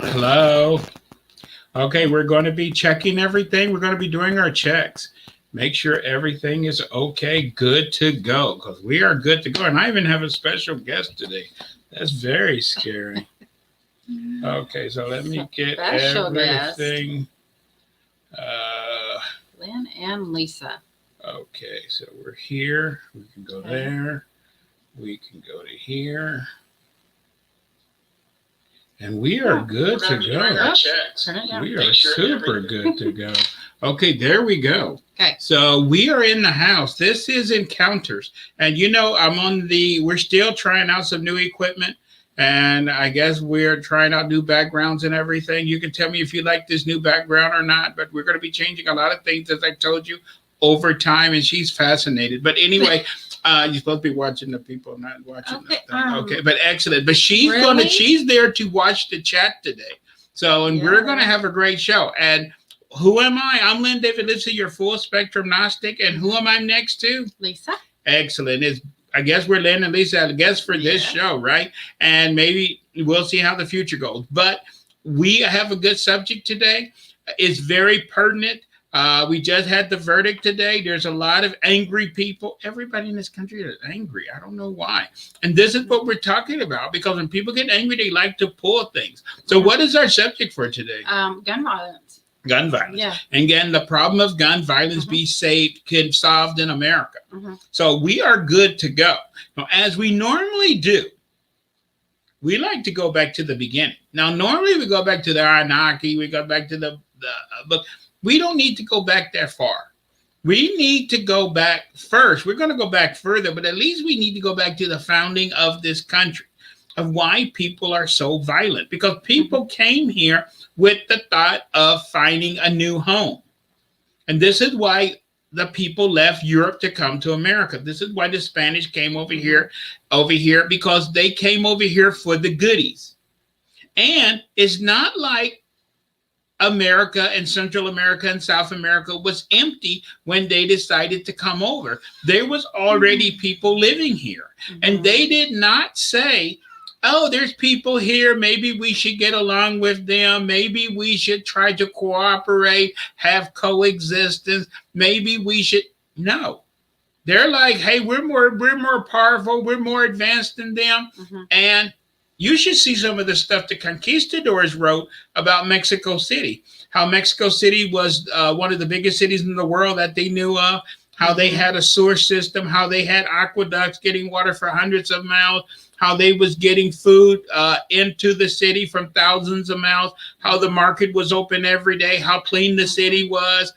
Hello. Okay, we're going to be checking everything. We're going to be doing our checks. Make sure everything is okay, good to go, because we are good to go. And I even have a special guest today. That's very scary. Okay, so let me get Special guest. everything. Uh, Lynn and Lisa. okay, so we're here. We can go Okay. there. We can go to here. And we are good to go. Turn it down. We are super good to go. Okay, there we go. Okay. So we are in the house. This is Encounters. And we're still trying out some new equipment. And I guess we're trying out new backgrounds and everything. You can tell me if you like this new background or not, but we're going to be changing a lot of things, as I told you, over time. And she's fascinated. But anyway, you're supposed to be watching the people, not watching Okay, the okay, but excellent. But Really? she's there to watch the chat today. So, and we're gonna Yeah. have a great show. And who am I? I'm Lynn David Lipsy, your full spectrum Gnostic. And who am I next to? Lisa. Excellent. I guess we're Lynn and Lisa, I guess, for this Yeah. show, right? And maybe we'll see how the future goes. But we have a good subject today. It's very pertinent. We just had the verdict today. There's a lot of angry people. Everybody in this country is angry. I don't know why. And this is what we're talking about, because when people get angry, they like to pull things. So, what is our subject for today? Gun violence. Gun violence. Yeah. And again, the problem of gun violence be solved in America. So we are good to go. Now, as we normally do, we like to go back to the beginning. Now, normally we go back to the Anunnaki, we go back to the book. We don't need to go back that far. We need to go back first. We're going to go back further, but at least we need to go back to the founding of this country, of why people are so violent. Because people came here with the thought of finding a new home. And this is why the people left Europe to come to America. This is why the Spanish came over here, because they came over here for the goodies. And it's not like America and Central America and South America was empty when they decided to come over. There was already people living here. And they did not say, oh, there's people here. Maybe we should get along with them. Maybe we should try to cooperate, have coexistence. Maybe we should. No. They're like, hey, we're more powerful. We're more advanced than them. And you should see some of the stuff the conquistadors wrote about Mexico City. How Mexico City was one of the biggest cities in the world that they knew of. How they had a sewer system. How they had aqueducts getting water for hundreds of miles. How they was getting food into the city from thousands of miles. How the market was open every day. How clean the city was.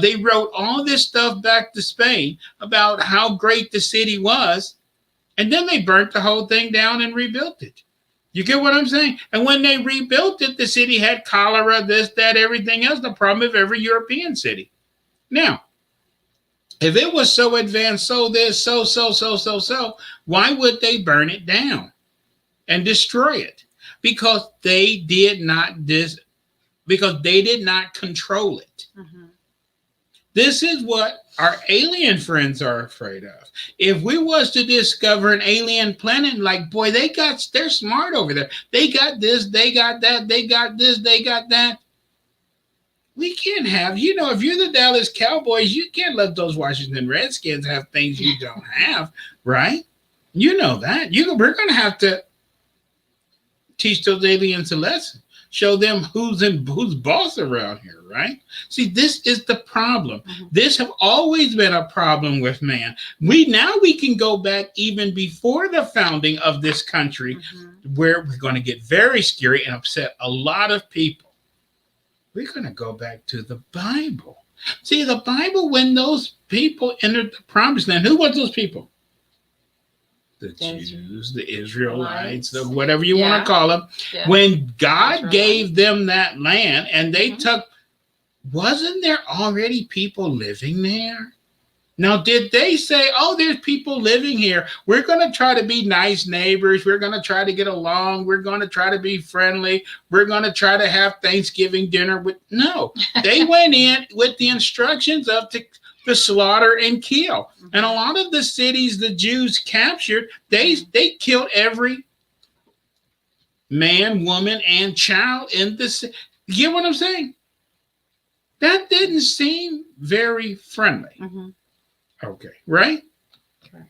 They wrote all this stuff back to Spain about how great the city was. And then they burnt the whole thing down and rebuilt it. You get what I'm saying? And when they rebuilt it, the city had cholera, this, that, everything else, the problem of every European city. Now, if it was so advanced, so this, so, why would they burn it down and destroy it? Because they did not control it. This is what our alien friends are afraid of. If we was to discover an alien planet, like, boy, they're smart over there. They got this, they got that, they got this, they got that. We can't have, if you're the Dallas Cowboys, you can't let those Washington Redskins have things you don't have, right? You know that. We're going to have to teach those aliens a lesson. Show them who's boss around here, right? See, this is the problem. This have always been a problem with man. We can go back even before the founding of this country, where we're going to get very scary and upset a lot of people. We're going to go back to the Bible. See, the Bible, when those people entered the promised land, who was those people? The Jews, the Israelites, whatever you want to call them. Yeah. When God gave them that land and they wasn't there already people living there? Now, did they say, oh, there's people living here. We're going to try to be nice neighbors. We're going to try to get along. We're going to try to be friendly. We're going to try to have Thanksgiving dinner with. No, they went in with the instructions of the slaughter and kill. And a lot of the cities the Jews captured, they killed every man, woman, and child in this. You get what I'm saying? That didn't seem very friendly. Mm-hmm. Okay, right? Okay.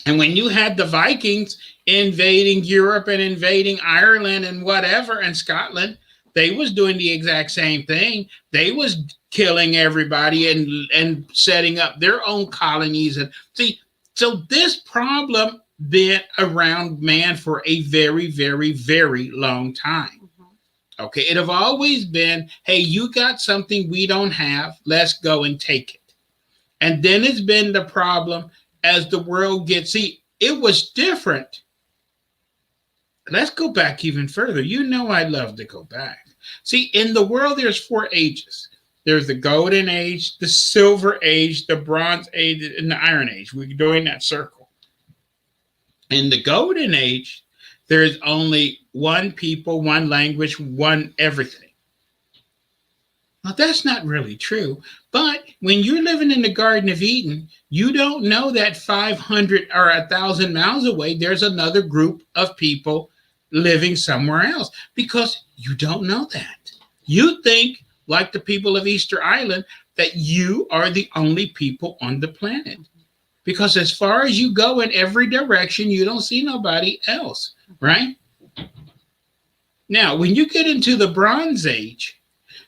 And when you had the Vikings invading Europe and invading Ireland and whatever and Scotland, they was doing the exact same thing. They was killing everybody and setting up their own colonies. And see, so this problem been around man for a very, very, very long time. Okay, it have always been, hey, you got something we don't have, let's go and take it. And then it's been the problem as the world gets, see, it was different. Let's go back even further. You know I love to go back. See, in the world, there's 4 ages. There's the Golden Age, the Silver Age, the Bronze Age, and the Iron Age. We're doing that circle. In the Golden Age, there's only one people, one language, one everything. Now, that's not really true. But when you're living in the Garden of Eden, you don't know that 500 or 1,000 miles away, there's another group of people living somewhere else because you don't know that. You think, like the people of Easter Island, that you are the only people on the planet. Because as far as you go in every direction, you don't see nobody else, right? Now, when you get into the Bronze Age,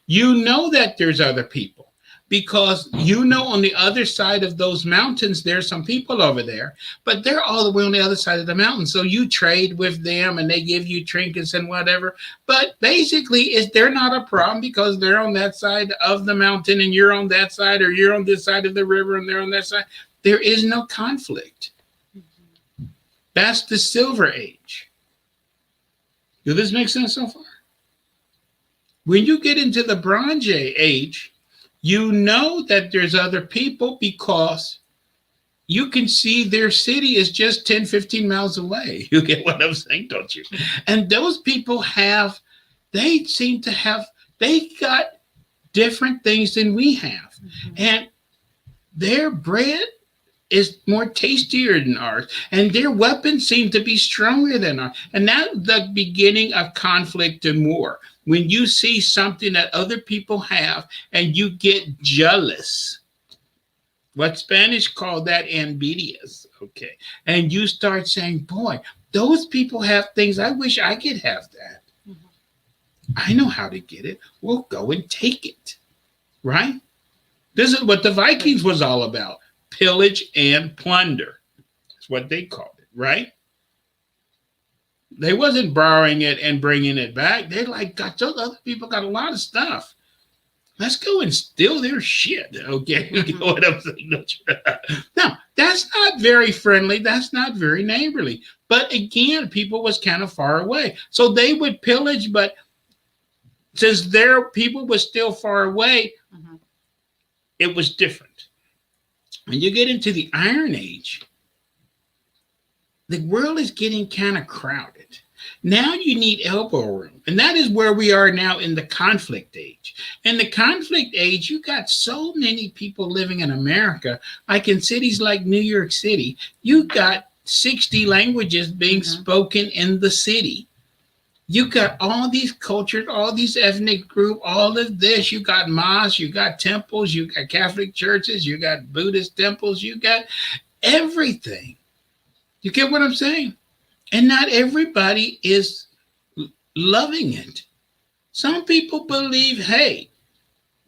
you know that there's other people because you know on the other side of those mountains, there's some people over there, but they're all the way on the other side of the mountain. So you trade with them and they give you trinkets and whatever. But basically, they're not a problem because they're on that side of the mountain and you're on that side, or you're on this side of the river and they're on that side. There is no conflict. That's the Silver Age. Does this make sense so far? When you get into the Bronze Age, you know that there's other people because you can see their city is just 10, 15 miles away. You get what I'm saying, don't you? And those people they got different things than we have. Mm-hmm. And their bread is more tastier than ours, and their weapons seem to be stronger than ours. And that's the beginning of conflict and war. When you see something that other people have and you get jealous, what Spanish called that envidias, okay? And you start saying, boy, those people have things, I wish I could have that. Mm-hmm. I know how to get it. We'll go and take it, right? This is what the Vikings was all about. Pillage and plunder. That's what they called it, right? They wasn't borrowing it and bringing it back. They're like, God, those other people got a lot of stuff. Let's go and steal their shit, okay? You know what I'm saying? Now, that's not very friendly. That's not very neighborly. But again, people was kind of far away. So they would pillage, but since their people was still far away, mm-hmm. It was different. When you get into the Iron Age, the world is getting kind of crowded. Now you need elbow room. And that is where we are now in the conflict age. In the conflict age, you got so many people living in America, like in cities like New York City, you got 60 languages being mm-hmm. spoken in the city. You got all these cultures, all these ethnic groups, all of this. You got mosques, you got temples, you got Catholic churches, you got Buddhist temples, you got everything. You get what I'm saying? And not everybody is loving it. Some people believe, hey,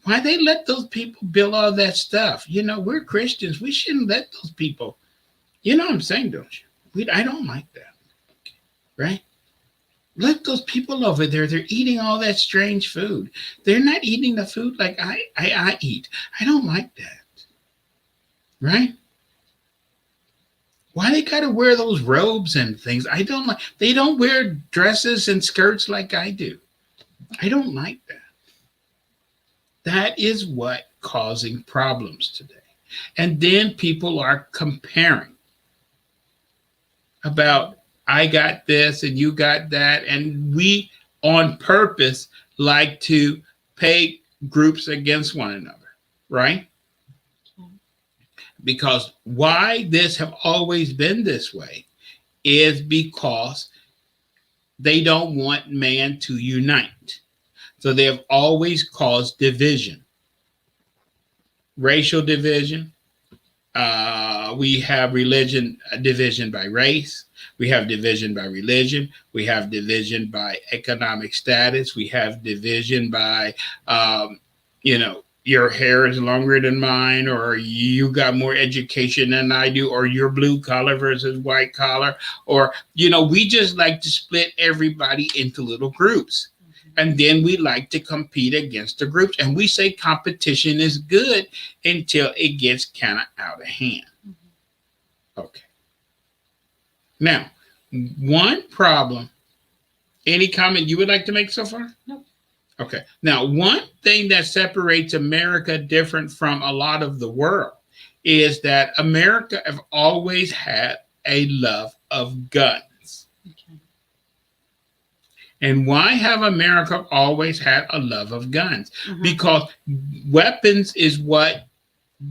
why they let those people build all that stuff? You know, we're Christians. We shouldn't let those people. You know what I'm saying, don't you? I don't like that. Right? Let those people over there, they're eating all that strange food. They're not eating the food like I eat. I don't like that. Right? Why they got to wear those robes and things? I don't like. They don't wear dresses and skirts like I do. I don't like that. That is what causing problems today. And then people are comparing about, I got this and you got that. And we on purpose like to pay groups against one another, right? Because why this have always been this way is because they don't want man to unite. So they have always caused division, racial division. We have religion division by race. We have division by religion. We have division by economic status. We have division by, your hair is longer than mine, or you got more education than I do, or you're blue collar versus white collar, or, we just like to split everybody into little groups. And then we like to compete against the groups. And we say competition is good until it gets kind of out of hand. Okay. Now, one problem, any comment you would like to make so far? Nope. Okay. Now, one thing that separates America different from a lot of the world is that America have always had a love of guns. Okay. And why have America always had a love of guns? Because weapons is what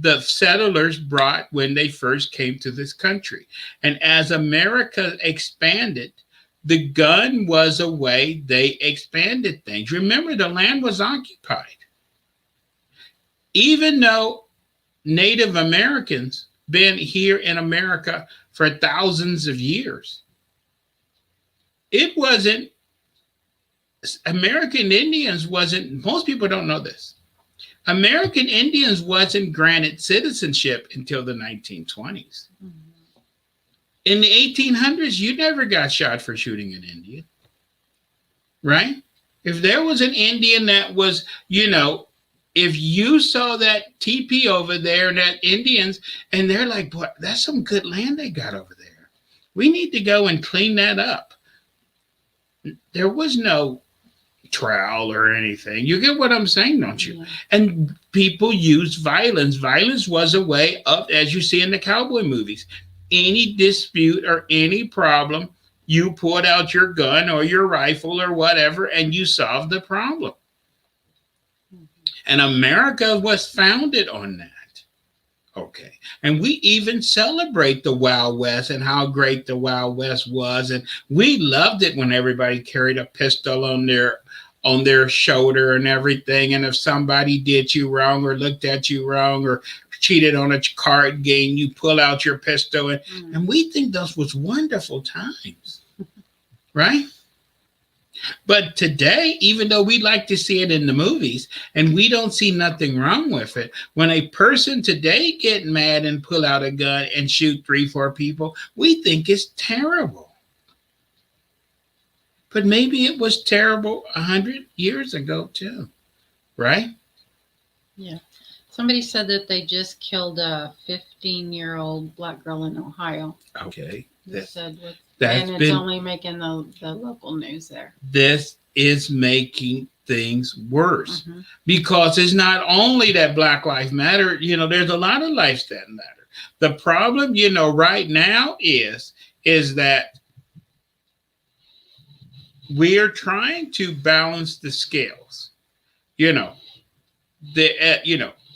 the settlers brought when they first came to this country. And as America expanded, the gun was a way they expanded things. Remember, the land was occupied. Even though Native Americans been here in America for thousands of years, it wasn't, American Indians wasn't, most people don't know this. American Indians wasn't granted citizenship until the 1920s. In the 1800s, you never got shot for shooting an Indian, right? If there was an Indian that was, if you saw that teepee over there and that Indians, and they're like, boy, that's some good land they got over there. We need to go and clean that up. There was no trial or anything. You get what I'm saying, don't you? Yeah. And people used violence. Violence was a way of, as you see in the cowboy movies, any dispute or any problem, you pulled out your gun or your rifle or whatever, and you solved the problem. And America was founded on that. Okay. And we even celebrate the Wild West and how great the Wild West was. And we loved it when everybody carried a pistol on their shoulder and everything. And if somebody did you wrong or looked at you wrong or cheated on a card game, you pull out your pistol. And we think those was wonderful times, right? But today, even though we like to see it in the movies and we don't see nothing wrong with it, when a person today get mad and pull out a gun and shoot 3-4 people, we think it's terrible. But maybe it was terrible 100 years ago too, right? Yeah. Somebody said that they just killed a 15-year-old black girl in Ohio. Okay. And it's only making the local news there. This is making things worse because it's not only that Black Lives Matter, there's a lot of lives that matter. The problem, right now is that we are trying to balance the scales.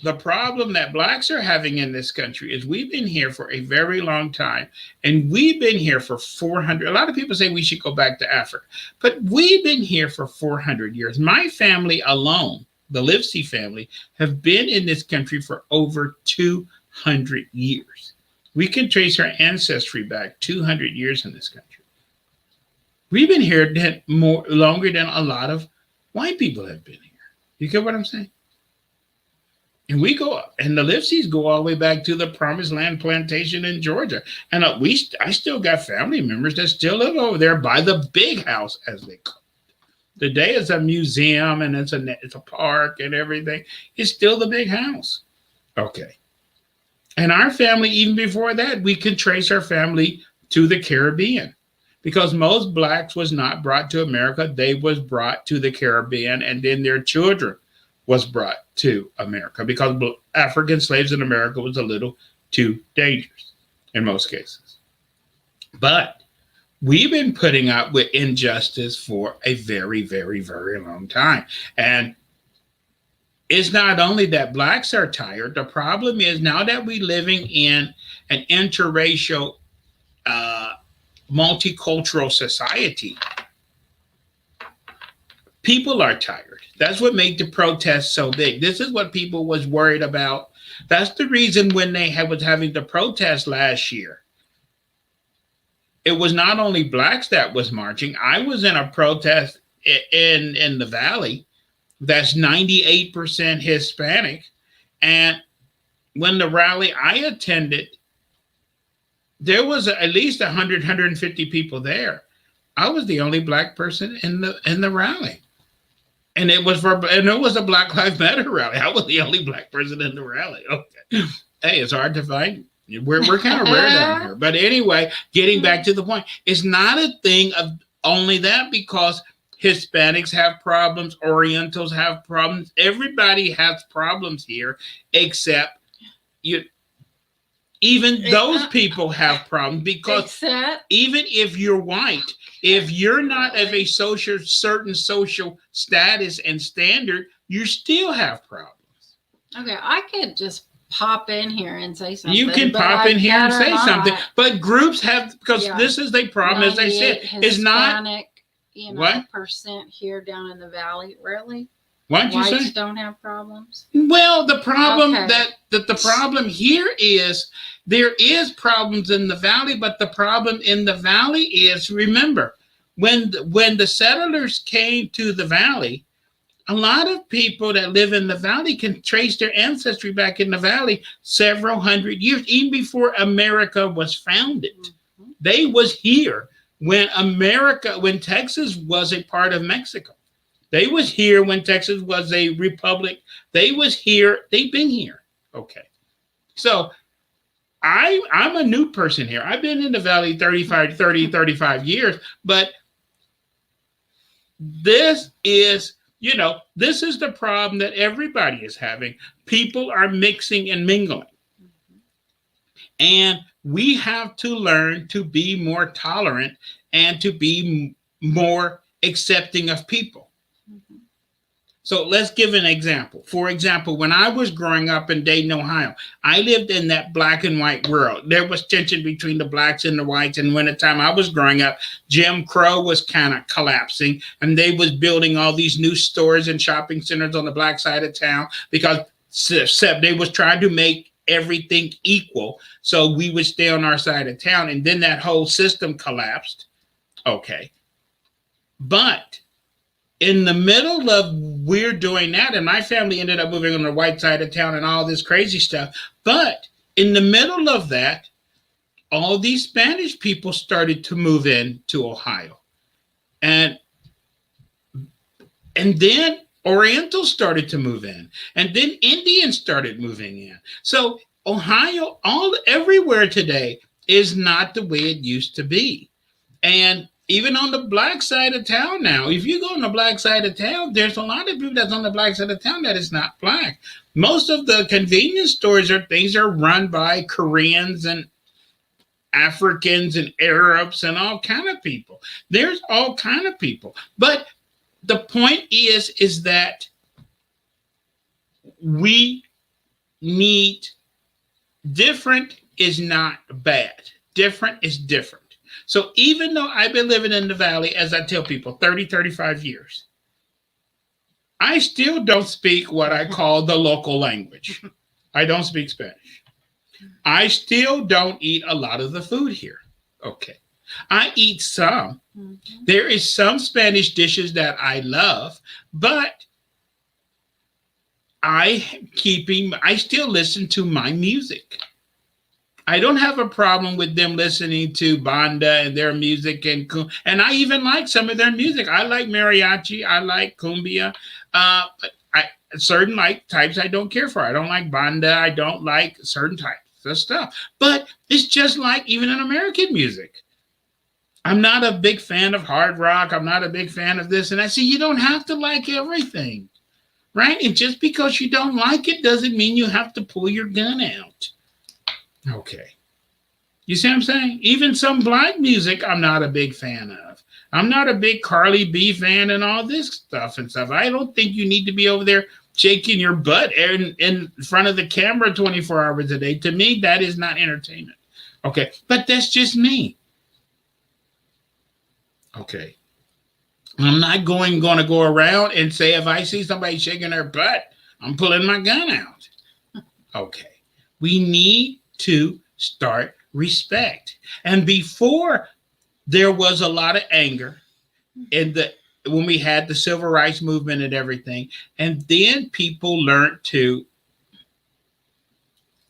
The problem that blacks are having in this country is we've been here for a very long time, and we've been here for 400. A lot of people say we should go back to Africa, but we've been here for 400 years. My family alone, the Livesey family, have been in this country for over 200 years. We can trace our ancestry back 200 years in this country. We've been here longer than a lot of white people have been here. You get what I'm saying? And we go, and the Livseys go all the way back to the Promised Land plantation in Georgia. And I still got family members that still live over there by the big house, as they call it. Today it's a museum and it's a park and everything. It's still the big house. Okay. And our family, even before that, we could trace our family to the Caribbean because most blacks was not brought to America. They was brought to the Caribbean, and then their children was brought to America because African slaves in America was a little too dangerous in most cases. But we've been putting up with injustice for a very, very, very long time. And it's not only that blacks are tired. The problem is now that we're living in an interracial, multicultural society, People are tired. That's what made the protests so big. This is what people was worried about. That's the reason when they was having the protest last year. It was not only blacks that was marching. I was in a protest in the Valley that's 98% Hispanic. And when the rally I attended, there was at least 100, 150 people there. I was the only black person in the rally. And it was a Black Lives Matter rally. I was the only black person in the rally. Okay. Hey, it's hard to find. We're kind of rare down here. But anyway, getting back to the point, it's not a thing of only that, because Hispanics have problems, Orientals have problems. Everybody has problems here, except you. Even those people have problems, because even if you're white, if you're not of a certain social status and standard, you still have problems. Okay, I could just pop in here and say something. You can pop in here and say something, but groups have, because this is the problem, as I said, is not what percent here down in the Valley. Really? What'd you say? Whites don't have problems. Well, the problem that the problem here is there is problems in the Valley, but the problem in the Valley is, remember, when the settlers came to the Valley, a lot of people that live in the Valley can trace their ancestry back in the Valley several hundred years, even before America was founded. Mm-hmm. They was here when Texas was a part of Mexico. They was here when Texas was a republic. They was here. They've been here. Okay. So I'm a new person here. I've been in the Valley 35 years, but this is the problem that everybody is having. People are mixing and mingling. Mm-hmm. And we have to learn to be more tolerant and to be more accepting of people. Mm-hmm. So let's give an example. For example, when I was growing up in Dayton, Ohio, I lived in that black and white world. There was tension between the blacks and the whites. And when the time I was growing up, Jim Crow was kind of collapsing, and they was building all these new stores and shopping centers on the black side of town, because they was trying to make everything equal, so we would stay on our side of town. And then that whole system collapsed. Okay. But in the middle of we're doing that, and my family ended up moving on the white side of town and all this crazy stuff. But in the middle of that, all these Spanish people started to move in to Ohio. And then Orientals started to move in. And then Indians started moving in. So Ohio, everywhere today is not the way it used to be. And even on the black side of town now, if you go on the black side of town, there's a lot of people that's on the black side of town that is not black. Most of the convenience stores are run by Koreans and Africans and Arabs and all kind of people. There's all kind of people. But the point is that we need, different is not bad. Different is different. So even though I've been living in the Valley, as I tell people, 35 years, I still don't speak what I call the local language. I don't speak Spanish. I still don't eat a lot of the food here. Okay. I eat some. Mm-hmm. There is some Spanish dishes that I love, but I still listen to my music. I don't have a problem with them listening to banda and their music, and I even like some of their music. I like mariachi, I like cumbia, but certain types I don't care for. I don't like banda. I don't like certain types of stuff. But it's just like even in American music. I'm not a big fan of hard rock. I'm not a big fan of this and that. See, you don't have to like everything, right? And just because you don't like it doesn't mean you have to pull your gun out. Okay. You see what I'm saying? Even some black music I'm not a big fan of. I'm not a big Carly B fan and all this stuff and stuff. I don't think you need to be over there shaking your butt in front of the camera 24 hours a day. To me, that is not entertainment. Okay. But that's just me. Okay. I'm not going to go around and say if I see somebody shaking their butt, I'm pulling my gun out. Okay. We need to start respect. And before there was a lot of anger in the when we had the civil rights movement and everything, and then people learned to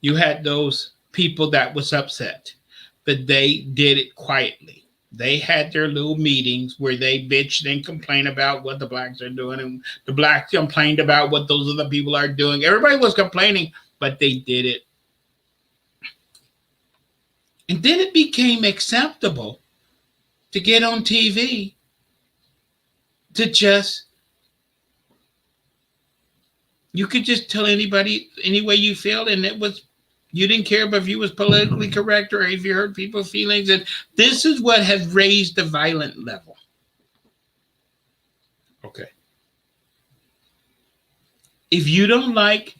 you had those people that was upset, but they did it quietly. They had their little meetings where they bitched and complained about what the blacks are doing, and the blacks complained about what those other people are doing. Everybody was complaining, but they did it. And then it became acceptable to get on TV to just, you could just tell anybody any way you feel, and it was, you didn't care if you was politically correct or if you hurt people's feelings. And this is what has raised the violent level. Okay. If you don't like,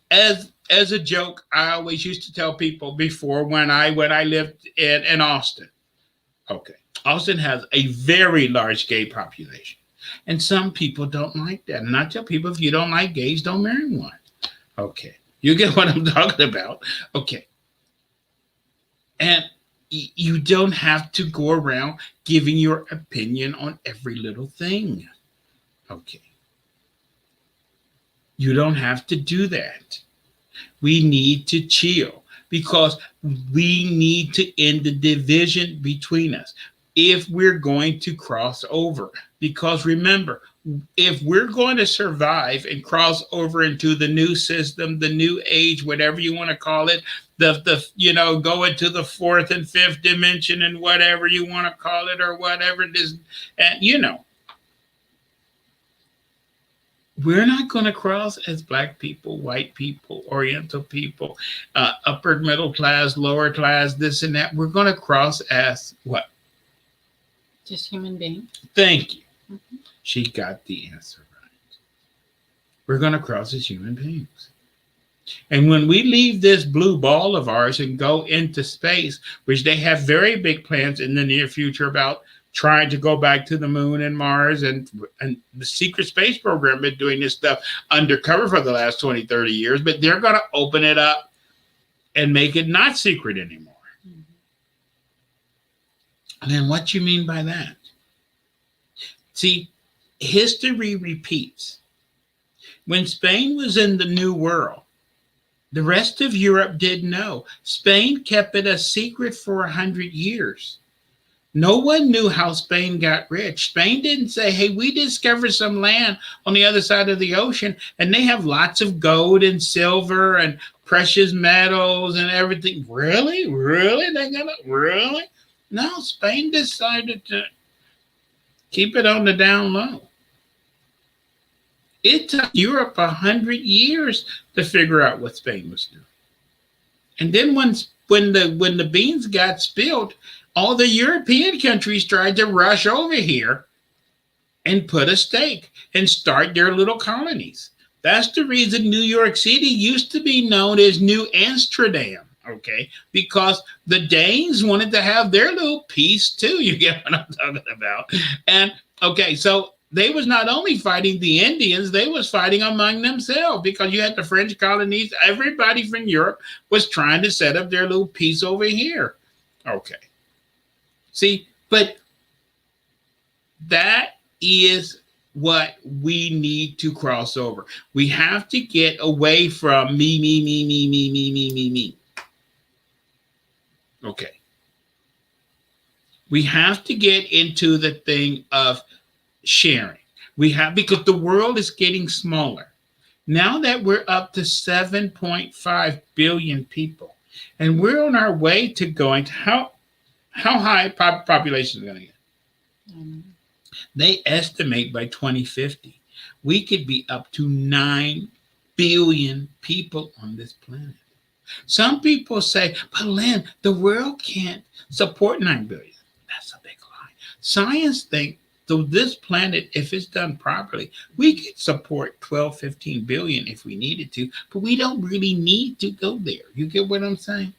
as a joke, I always used to tell people before when I lived in Austin. Okay. Austin has a very large gay population. And some people don't like that. And I tell people, if you don't like gays, don't marry one. Okay. You get what I'm talking about? Okay. And you don't have to go around giving your opinion on every little thing. Okay. You don't have to do that. We need to chill because we need to end the division between us if we're going to cross over. Because remember, if we're going to survive and cross over into the new system, the new age, whatever you want to call it, go into the fourth and fifth dimension and whatever you want to call it or whatever it is, and we're not going to cross as black people, white people, oriental people, upper middle class, lower class, this and that. We're going to cross as what? Just human beings. Thank you. Mm-hmm. She got the answer right. We're going to cross as human beings. And when we leave this blue ball of ours and go into space, which they have very big plans in the near future about trying to go back to the moon and Mars, and the secret space program been doing this stuff undercover for the last 20, 30 years, but they're going to open it up and make it not secret anymore. Mm-hmm. And then what you mean by that? See, history repeats. When Spain was in the New World, the rest of Europe didn't know. Spain kept it a secret for 100 years. No one knew how Spain got rich. Spain didn't say, hey, we discovered some land on the other side of the ocean, and they have lots of gold and silver and precious metals and everything. Really? Really? Really? No, Spain decided to keep it on the down low. It took Europe 100 years to figure out what Spain was doing. And then when the beans got spilled, all the European countries tried to rush over here and put a stake and start their little colonies. That's the reason New York City used to be known as New Amsterdam, okay? Because the Danes wanted to have their little piece too. You get what I'm talking about? And okay, so they was not only fighting the Indians, they was fighting among themselves because you had the French colonies. Everybody from Europe was trying to set up their little piece over here. Okay. See, but that is what we need to cross over. We have to get away from me. Okay. We have to get into the thing of sharing. Because the world is getting smaller. Now that we're up to 7.5 billion people, and we're on our way to going to how high population is going to get? They estimate by 2050, we could be up to 9 billion people on this planet. Some people say, but Lynn, the world can't support 9 billion. That's a big lie. Science thinks so this planet, if it's done properly, we could support 12, 15 billion if we needed to, but we don't really need to go there. You get what I'm saying?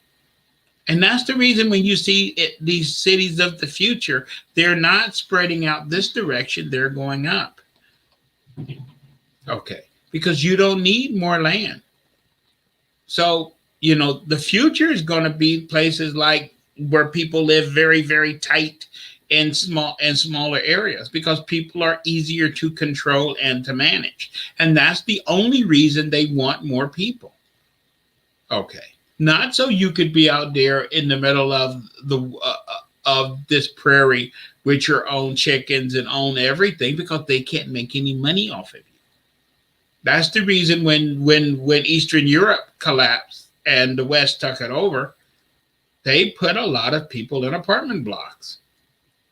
And that's the reason when you see these cities of the future, they're not spreading out this direction, they're going up. Okay. Because you don't need more land. So, the future is going to be places like where people live very, very tight in smaller areas because people are easier to control and to manage. And that's the only reason they want more people. Okay. Not so you could be out there in the middle of this prairie with your own chickens and own everything because they can't make any money off of you. That's the reason when Eastern Europe collapsed and the West took it over, they put a lot of people in apartment blocks.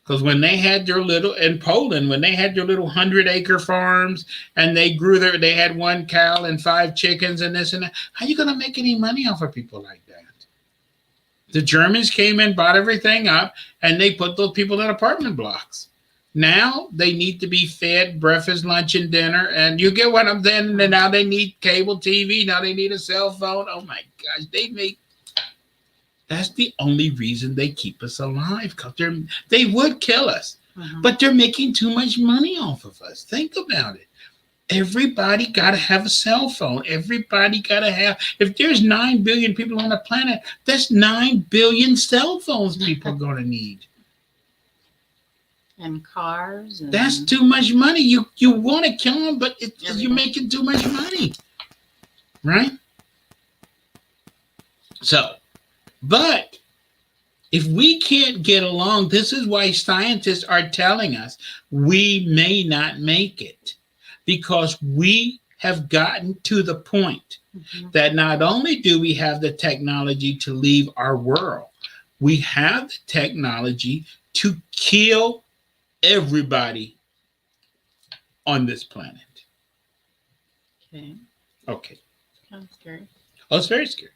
Because when they had their little, in Poland, when they had their little 100-acre farms and they they had 1 cow and 5 chickens and this and that, how are you going to make any money off of people like that? The Germans came in, bought everything up, and they put those people in apartment blocks. Now they need to be fed breakfast, lunch, and dinner. And you get what I'm saying? And now they need cable TV. Now they need a cell phone. Oh, my gosh. That's the only reason they keep us alive, because they would kill us, but they're making too much money off of us. Think about it. Everybody got to have a cell phone. Everybody got to have, if there's 9 billion people on the planet, that's 9 billion cell phones people are going to need. And cars. That's too much money. You want to kill them, but you're making too much money. Right? So, but if we can't get along, this is why scientists are telling us we may not make it, because we have gotten to the point that not only do we have the technology to leave our world, we have the technology to kill everybody on this planet. Okay. Sounds scary. Oh, it's very scary.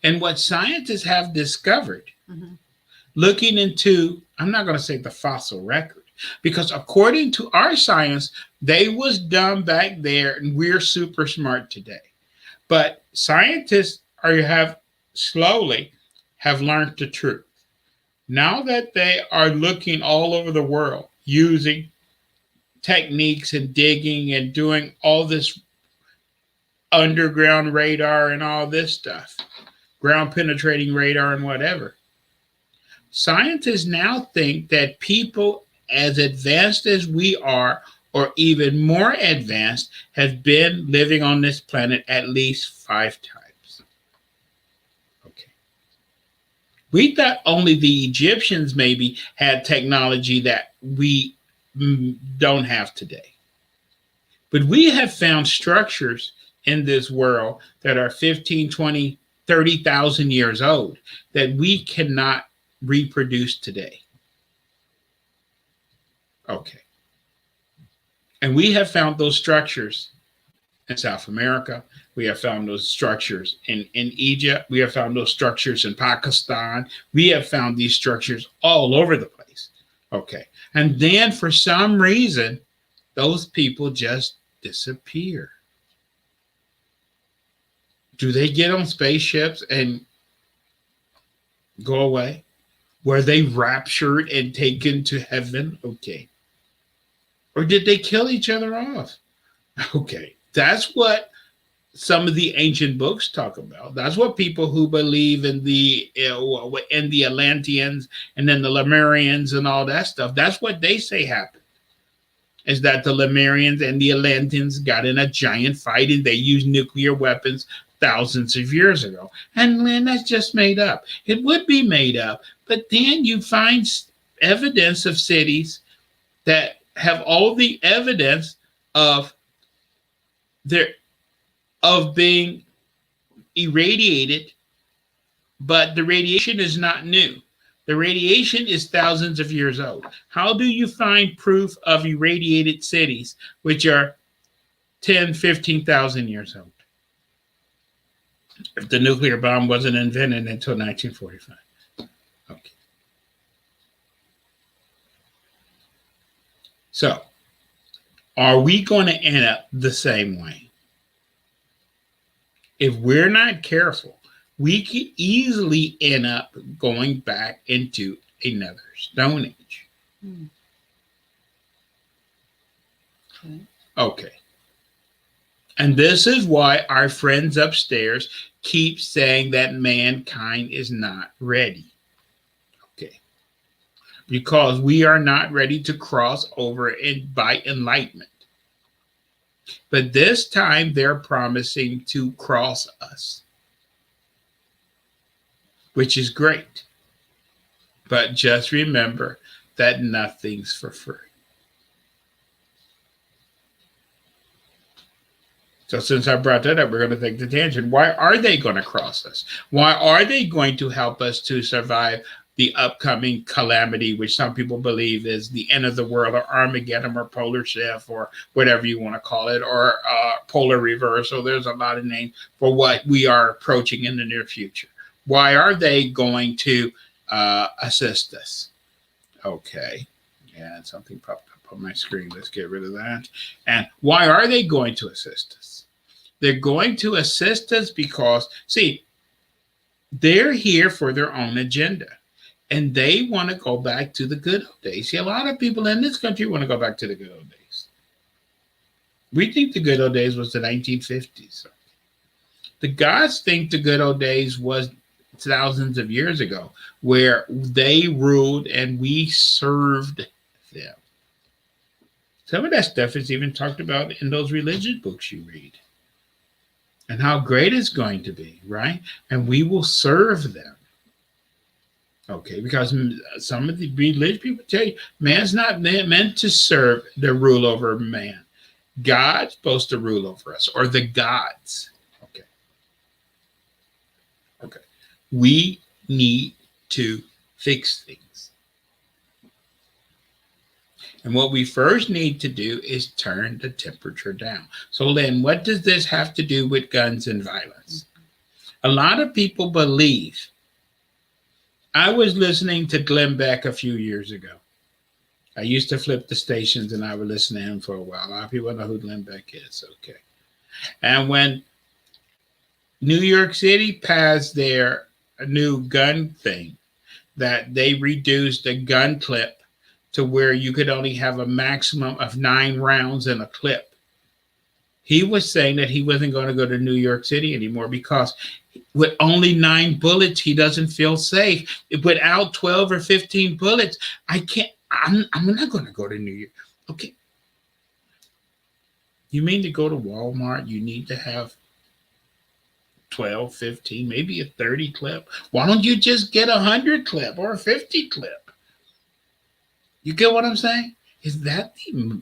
And what scientists have discovered, looking into, I'm not going to say the fossil record, because according to our science, they was dumb back there and we're super smart today. But scientists slowly have learned the truth. Now that they are looking all over the world using techniques and digging and doing all this underground radar and all this stuff, ground penetrating radar and whatever, scientists now think that people as advanced as we are, or even more advanced, have been living on this planet at least 5 times. Okay. We thought only the Egyptians maybe had technology that we don't have today. But we have found structures in this world that are 15, 20, 30,000 years old that we cannot reproduce today. Okay. And we have found those structures in South America. We have found those structures in Egypt. We have found those structures in Pakistan. We have found these structures all over the place. Okay. And then for some reason, those people just disappear. Do they get on spaceships and go away? Were they raptured and taken to heaven? Okay. Or did they kill each other off? Okay. That's what some of the ancient books talk about. That's what people who believe in the Atlanteans and then the Lemurians and all that stuff, that's what they say happened. Is that the Lemurians and the Atlanteans got in a giant fight and they used nuclear weapons thousands of years ago. And then that's just made up. It would be made up. But then you find evidence of cities that have all the evidence of being irradiated, but the radiation is not new. The radiation is thousands of years old. How do you find proof of irradiated cities, which are 10, 15,000 years old? If the nuclear bomb wasn't invented until 1945. Okay. So, are we going to end up the same way? If we're not careful, we could easily end up going back into another Stone Age. Okay. Okay. And this is why our friends upstairs keep saying that mankind is not ready. Okay. Because we are not ready to cross over by enlightenment. But this time they're promising to cross us, which is great. But just remember that nothing's for free. So since I brought that up, we're going to take the tangent. Why are they going to cross us? Why are they going to help us to survive the upcoming calamity, which some people believe is the end of the world, or Armageddon, or polar shift, or whatever you want to call it, or polar reversal? There's a lot of names for what we are approaching in the near future. Why are they going to assist us? Okay. Yeah, something popped up on my screen. Let's get rid of that. And why are they going to assist us? They're going to assist us because, see, they're here for their own agenda. And they want to go back to the good old days. See, a lot of people in this country want to go back to the good old days. We think the good old days was the 1950s. The gods think the good old days was thousands of years ago, where they ruled and we served them. Some of that stuff is even talked about in those religious books you read. And how great it's going to be, right? And we will serve them. Okay, because some of the religious people tell you, man's not meant to serve the rule over man. God's supposed to rule over us, or the gods. Okay. Okay. We need to fix things. And what we first need to do is turn the temperature down. So, Lynn, what does this have to do with guns and violence? A lot of people believe. I was listening to Glenn Beck a few years ago. I used to flip the stations and I would listen to him for a while. A lot of people know who Glenn Beck is. Okay. And when New York City passed their new gun thing, that they reduced the gun clip to where you could only have a maximum of 9 rounds in a clip. He was saying that he wasn't going to go to New York City anymore because with only 9 bullets, he doesn't feel safe. Without 12 or 15 bullets, I'm not going to go to New York. Okay. You mean to go to Walmart, you need to have 12, 15, maybe a 30 clip? Why don't you just get a 100 clip or a 50 clip? You get what I'm saying? Is that the...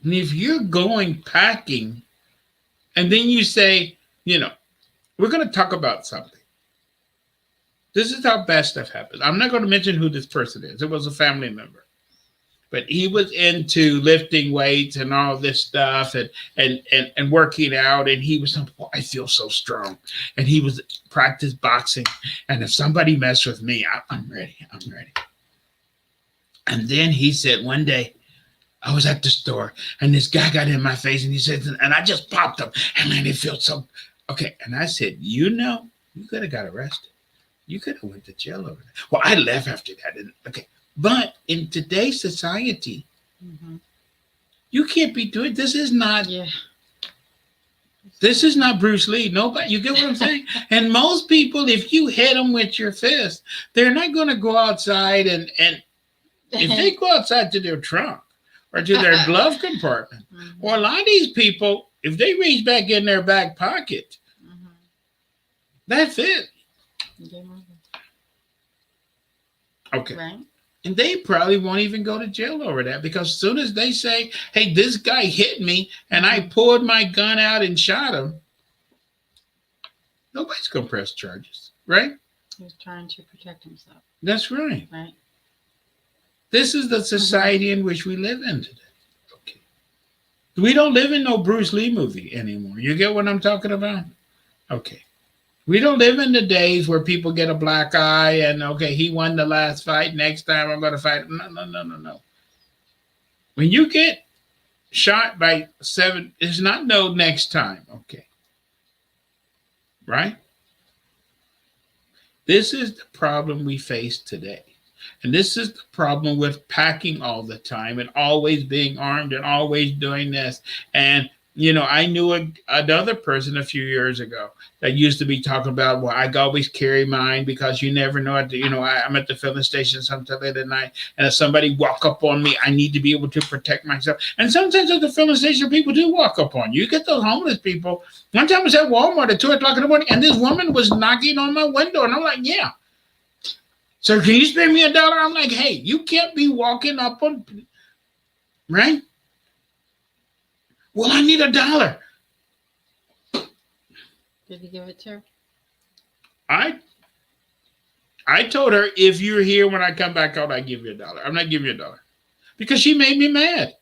And if you're going packing and then you say, we're going to talk about something. This is how bad stuff happens. I'm not going to mention who this person is. It was a family member. But he was into lifting weights and all this stuff and working out. And he was, oh, I feel so strong. And he was practice boxing. And if somebody messed with me, I'm ready. I'm ready. And then he said one day, I was at the store and this guy got in my face and he said, and I just popped him. And man, it felt so, okay. And I said, you could have got arrested. You could have went to jail over that. Well, I left after that. Okay. But in today's society, you can't be doing, this is not Bruce Lee. Nobody, you get what I'm saying? And most people, if you hit them with your fist, they're not going to go outside and if they go outside to their trunk or to their glove compartment, or a lot of these people, if they reach back in their back pocket, that's it. Okay. Right. And they probably won't even go to jail over that, because as soon as they say, hey, this guy hit me and I pulled my gun out and shot him, nobody's going to press charges, right? He was trying to protect himself. That's right. Right. This is the society in which we live in today. Okay. We don't live in no Bruce Lee movie anymore. You get what I'm talking about? Okay. We don't live in the days where people get a black eye and, okay, he won the last fight. Next time I'm going to fight. No. When you get shot by 7 is not no next time. Okay. Right? This is the problem we face today. And this is the problem with packing all the time and always being armed and always doing this. And, I knew another person a few years ago that used to be talking about, well, I always carry mine because you never know. I'm at the filling station sometime late at night. And if somebody walk up on me, I need to be able to protect myself. And sometimes at the filling station, people do walk up on you. You get those homeless people. One time I was at Walmart at 2 o'clock in the morning, and this woman was knocking on my window. And I'm like, yeah. Sir, can you spare me $1? I'm like, hey, you can't be walking up on, right? Well, I need $1. Did you give it to her? I told her, if you're here when I come back out, I give you $1. I'm not giving you $1 because she made me mad.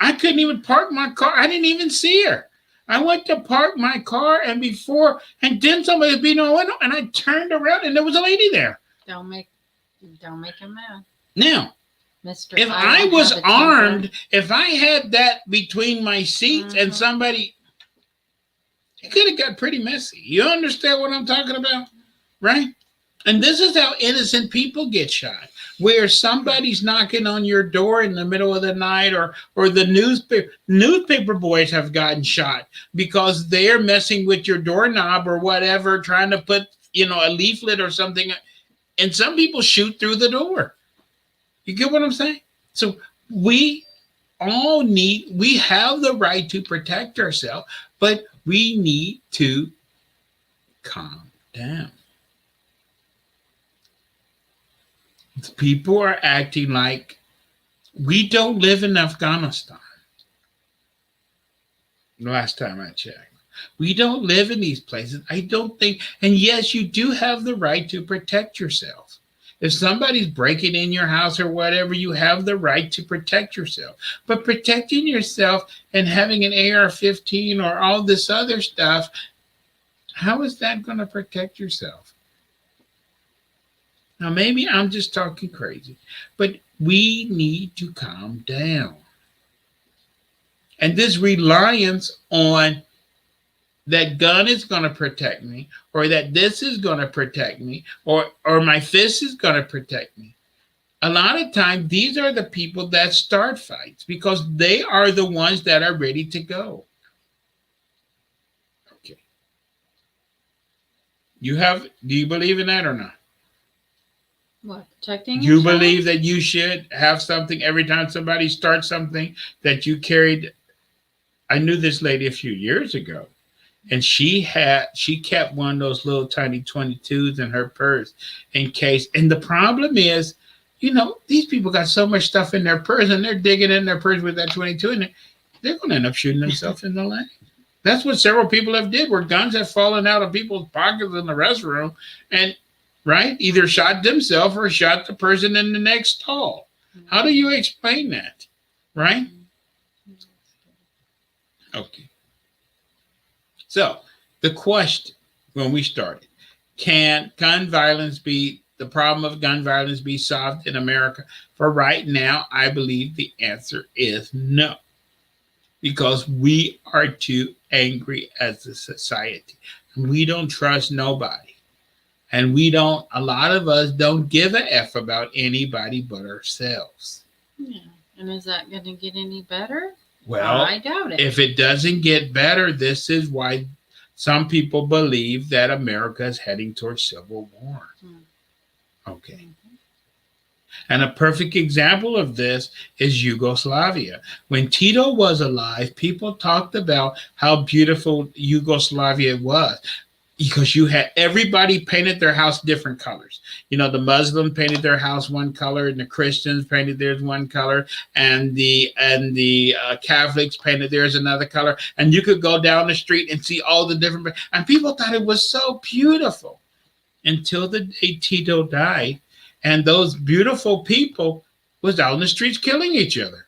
I couldn't even park my car. I didn't even see her. I went to park my car, and then somebody was beating on the window, and I turned around, and there was a lady there. Don't make him mad. Now, Mr. if I was armed, if I had that between my seats and somebody, it could have got pretty messy. You understand what I'm talking about? Right? And this is how innocent people get shot, where somebody's knocking on your door in the middle of the night, or the newspaper boys have gotten shot because they're messing with your doorknob or whatever, trying to put, a leaflet or something. And some people shoot through the door. You get what I'm saying? So we have the right to protect ourselves, but we need to calm down. People are acting like we don't live in Afghanistan. The last time I checked. We don't live in these places. I don't think, and yes, you do have the right to protect yourself. If somebody's breaking in your house or whatever, you have the right to protect yourself. But protecting yourself and having an AR-15 or all this other stuff, how is that going to protect yourself? Now, maybe I'm just talking crazy, but we need to calm down. And this reliance on that gun is going to protect me, or that this is going to protect me, or my fist is going to protect me. A lot of times, these are the people that start fights because they are the ones that are ready to go. Okay. Do you believe in that or not? What, protecting You yourself? believe that you should have something every time somebody starts something that you carried? I knew this lady a few years ago. And she kept one of those little tiny 22s in her purse in case. And the problem is, these people got so much stuff in their purse, and they're digging in their purse with that 22, and they're going to end up shooting themselves in the leg. That's what several people have did, where guns have fallen out of people's pockets in the restroom, and either shot themselves or shot the person in the next stall. How do you explain that? Right? Okay. So the question when we started, can the problem of gun violence be solved in America? For right now, I believe the answer is no, because we are too angry as a society. We don't trust nobody. And a lot of us don't give a F about anybody but ourselves. Yeah. And is that going to get any better? Well, I doubt it. If it doesn't get better, this is why some people believe that America is heading towards civil war. Okay. And a perfect example of this is Yugoslavia. When Tito was alive, people talked about how beautiful Yugoslavia was, because you had everybody painted their house different colors. The Muslims painted their house one color, and the Christians painted theirs one color, and the Catholics painted theirs another color. And you could go down the street and see all the different, and people thought it was so beautiful until the day Tito died, and those beautiful people was out in the streets killing each other.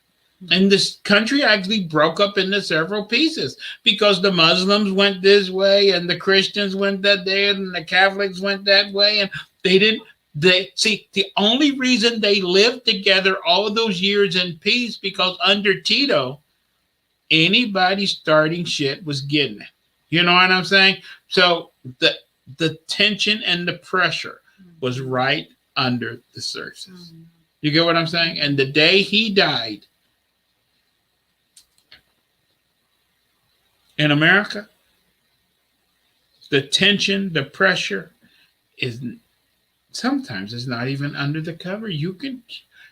And this country actually broke up into several pieces because the Muslims went this way, and the Christians went that way, and the Catholics went that way. And the only reason they lived together all of those years in peace, because under Tito, anybody starting shit was getting it. You know what I'm saying? So the tension and the pressure was right under the surface. You get what I'm saying? And the day he died in America, the tension, the pressure is sometimes it's not even under the cover. You can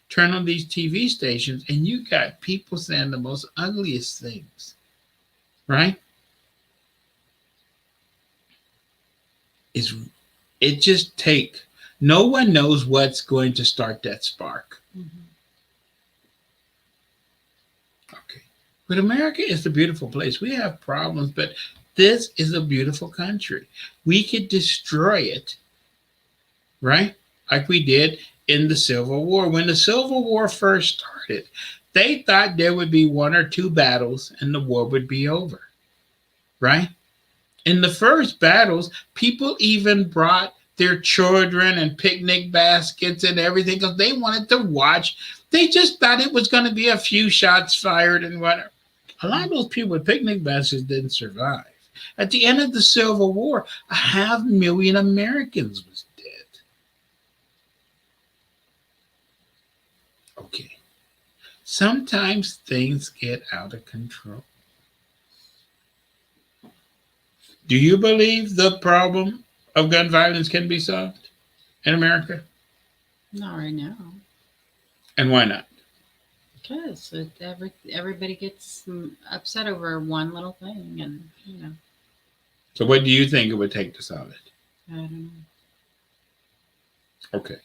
turn on these TV stations and you got people saying the most ugliest things, right? It just take, no one knows what's going to start that spark. Okay. But America is a beautiful place. We have problems, but this is a beautiful country. We could destroy it, right? Like we did in the Civil War. When the Civil War first started, they thought there would be 1 or 2 battles and the war would be over, right? In the first battles, people even brought their children and picnic baskets and everything because they wanted to watch. They just thought it was going to be a few shots fired and whatever. A lot of those people with picnic baskets didn't survive. At the end of the Civil War, 500,000 Americans was dead. Okay. Sometimes things get out of control. Do you believe the problem of gun violence can be solved in America? Not right now. And why not? Because everybody gets upset over one little thing, and So what do you think it would take to solve it? I don't know. Okay.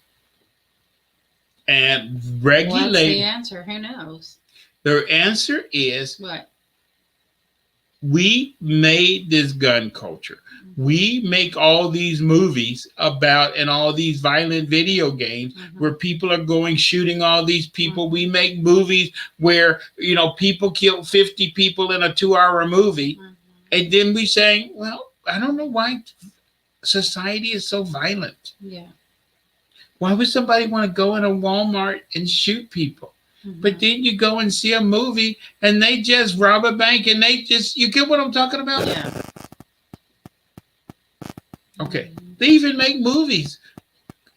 And What's the regulate. answer? Who knows? The answer is What? we made this gun culture. We make all these movies about and all these violent video games where people are going shooting all these people. We make movies where, people kill 50 people in a 2-hour movie. And then we say, well, I don't know why society is so violent. Yeah. Why would somebody want to go in a Walmart and shoot people? But then you go and see a movie and they just rob a bank and you get what I'm talking about? Yeah. Okay. They even make movies,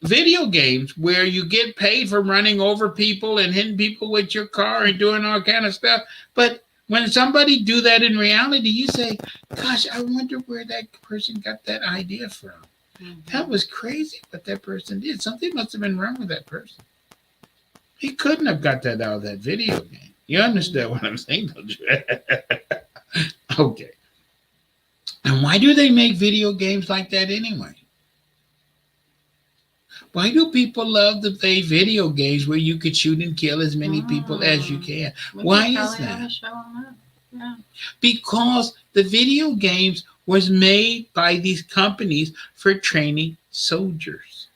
video games where you get paid for running over people and hitting people with your car and doing all kind of stuff. But when somebody do that in reality, you say, gosh, I wonder where that person got that idea from. That was crazy what that person did. Something must have been wrong with that person. He couldn't have got that out of that video game. You understand what I'm saying, don't you? Okay. And why do they make video games like that anyway? Why do people love to play video games where you could shoot and kill as many people as you can? Why is that? Yeah. Because the video games was made by these companies for training soldiers.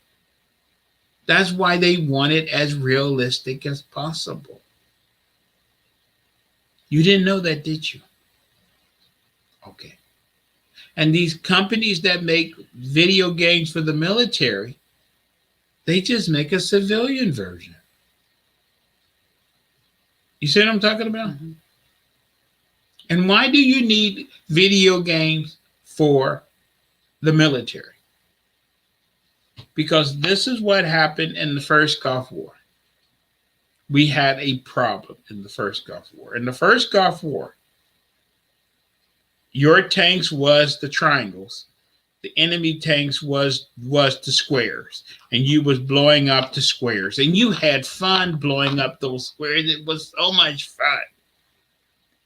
That's why they want it as realistic as possible. You didn't know that, did you? Okay. And these companies that make video games for the military, they just make a civilian version. You see what I'm talking about? And why do you need video games for the military? Because this is what happened in the first Gulf War. We had a problem in the first Gulf War. In the first Gulf War, your tanks was the triangles. The enemy tanks was the squares. And you was blowing up the squares. And you had fun blowing up those squares. It was so much fun.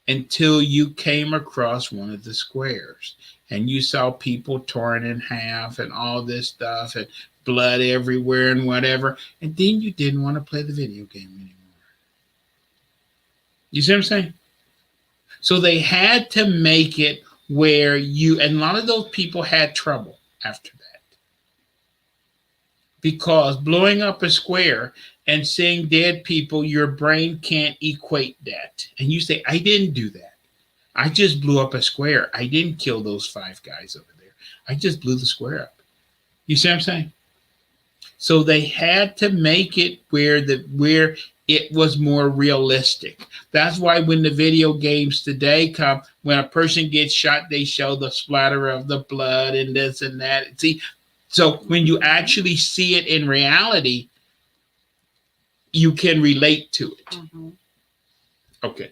Until you came across one of the squares. And you saw people torn in half and all this stuff. And blood everywhere and whatever. And then you didn't want to play the video game anymore. You see what I'm saying? So they had to make it where and a lot of those people had trouble after that. Because blowing up a square and seeing dead people, your brain can't equate that. And you say, I didn't do that. I just blew up a square. I didn't kill those 5 guys over there. I just blew the square up. You see what I'm saying? So they had to make it where it was more realistic. That's why when the video games today come, when a person gets shot, they show the splatter of the blood and this and that. See, so when you actually see it in reality, you can relate to it. Mm-hmm. Okay.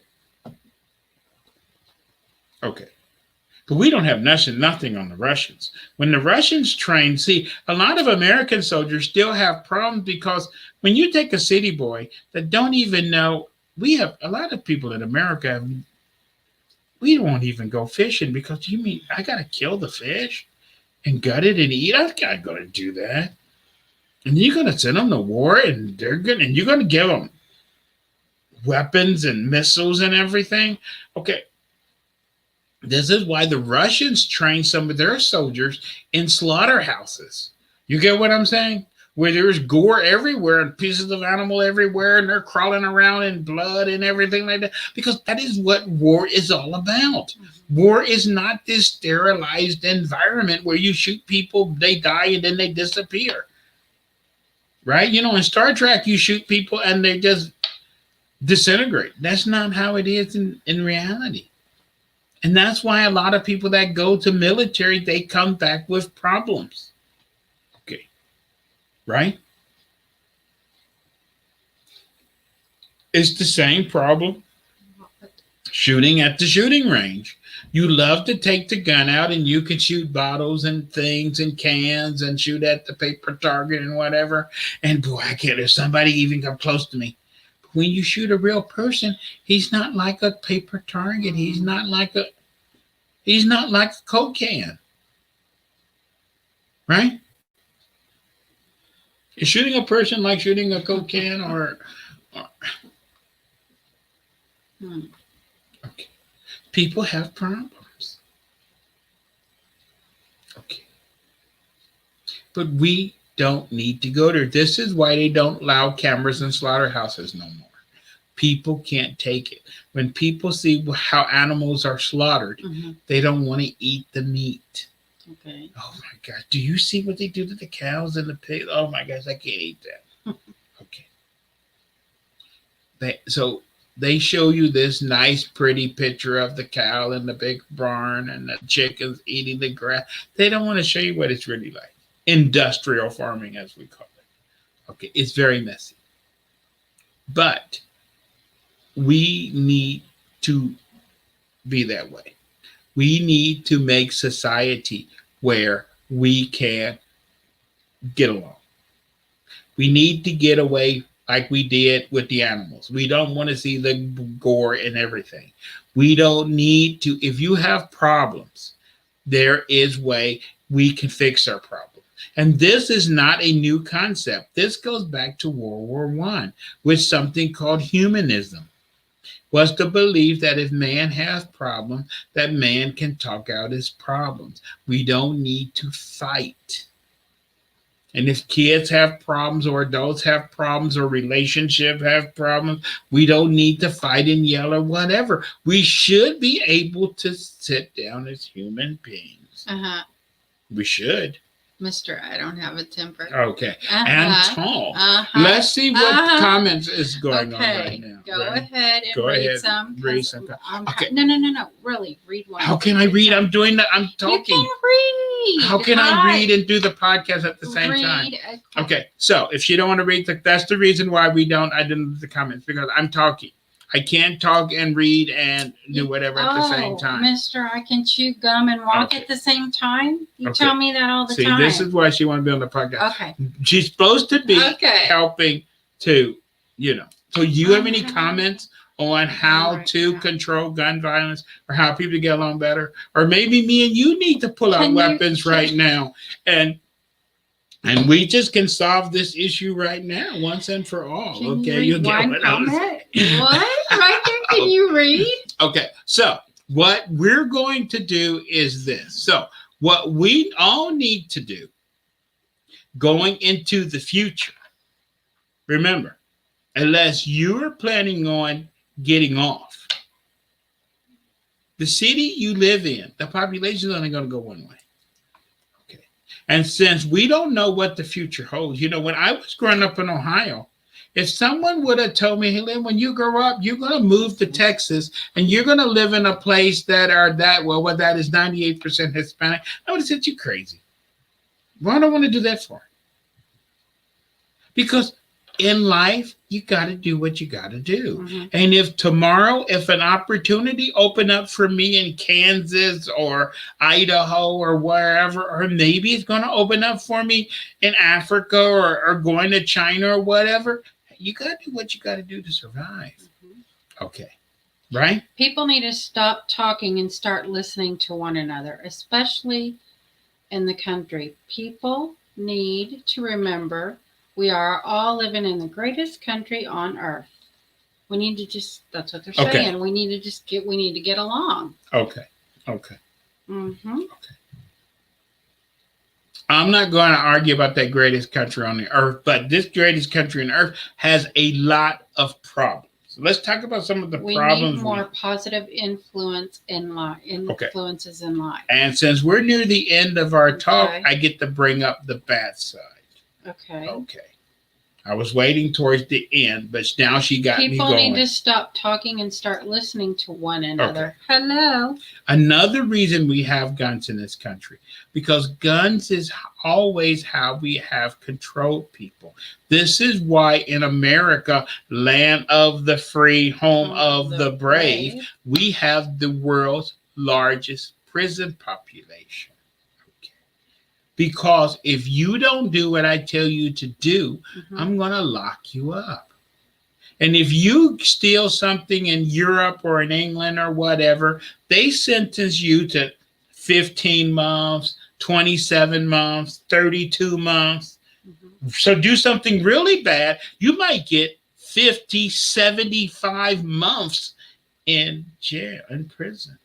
Okay. But we don't have nothing on the Russians. When the Russians train, see, a lot of American soldiers still have problems because when you take a city boy that don't even know, we have a lot of people in America, we won't even go fishing because you mean I got to kill the fish and gut it and eat? I'm not going to do that. And you're going to send them to war and you're going to give them weapons and missiles and everything. Okay. This is why the Russians train some of their soldiers in slaughterhouses. You get what I'm saying? Where there's gore everywhere and pieces of animal everywhere and they're crawling around in blood and everything like that. Because that is what war is all about. Mm-hmm. War is not this sterilized environment where you shoot people, they die, and then they disappear. Right? You know, in Star Trek, you shoot people and they just disintegrate. That's not how it is in reality. And that's why a lot of people that go to military, they come back with problems. Okay. Right? It's the same problem shooting at the shooting range. You love to take the gun out and you can shoot bottles and things and cans and shoot at the paper target and whatever. And boy, I can't let somebody even come close to me. When you shoot a real person, he's not like a paper target. He's not like a Coke can. Right? Is shooting a person like shooting a Coke can or okay. People have problems. Okay. But we don't need to go there. This is why they don't allow cameras in slaughterhouses no more. People can't take it. When people see how animals are slaughtered, mm-hmm. they don't want to eat the meat. Okay. Oh my God. Do you see what they do to the cows and the pigs? Oh my gosh, I can't eat that. Okay. They show you this nice, pretty picture of the cow in the big barn and the chickens eating the grass. They don't want to show you what it's really like. Industrial farming, as we call it. Okay, it's very messy. But we need to be that way. We need to make society where we can get along. We need to get away like we did with the animals. We don't want to see the gore and everything. We don't need to. If you have problems, there is way we can fix our problems. And this is not a new concept. This goes back to World War I with something called humanism. Was the belief that if man has problems, that man can talk out his problems. We don't need to fight. And if kids have problems or adults have problems or relationships have problems, we don't need to fight and yell or whatever. We should be able to sit down as human beings. Uh-huh. We should. Mr. I don't have a temper. Okay. Uh-huh. And tall. Uh-huh. Let's see what comments is going on right now. Go ahead and read some. Read some. Okay. No. Really, read one. How can I read? I'm doing that. I'm talking. You can read. How can I read and do the podcast at the same time? Okay. So if you don't want to read, that's the reason why I didn't do the comments, because I'm talking. I can't talk and read and do whatever at the same time. Mister, I can chew gum and walk at the same time? You tell me that all the time. See, this is why she wanted to be on the podcast. Okay. She's supposed to be helping to, So you have any comments on how to control gun violence or how people get along better? Or maybe me and you need to pull out weapons right now and we just can solve this issue right now, once and for all. Okay, you get what I was saying. What? Right there? Can you read? Okay, so what we're going to do is this. So what we all need to do going into the future, remember, unless you're planning on getting off, the city you live in, the population is only going to go one way. And since we don't know what the future holds, when I was growing up in Ohio, If someone would have told me, hey, Lynn, when you grow up, you're going to move to Texas and you're going to live in a place that are that, well, what that is 98% Hispanic, I would have said, you crazy. Why do I want to do that for? Because in life, you got to do what you got to do. Mm-hmm. And if tomorrow, if an opportunity opened up for me in Kansas or Idaho or wherever, or maybe it's going to open up for me in Africa or going to China or whatever, you got to do what you got to do to survive. Mm-hmm. Okay. Right? People need to stop talking and start listening to one another, especially in the country. People need to remember we are all living in the greatest country on earth. We need to just, that's what they're saying. We need to get along. Okay. Okay. Mm-hmm. Okay. I'm not going to argue about that greatest country on the earth, but this greatest country on earth has a lot of problems. So let's talk about some of the problems. We need more positive influence in life, influences in life. And since we're near the end of our talk, Okay. I get to bring up the bad side. Okay. Okay. I was waiting towards the end, but now she got me People going. need to stop talking and start listening to one another. Okay. Hello. Another reason we have guns in this country, because guns is always how we have controlled people. This is why in America, land of the free, home of the brave, we have the world's largest prison population. Because if you don't do what I tell you to do, I'm going to lock you up. And if you steal something in Europe or in England or whatever, they sentence you to 15 months, 27 months, 32 months. So do something really bad, you might get 50, 75 months in jail, in prison.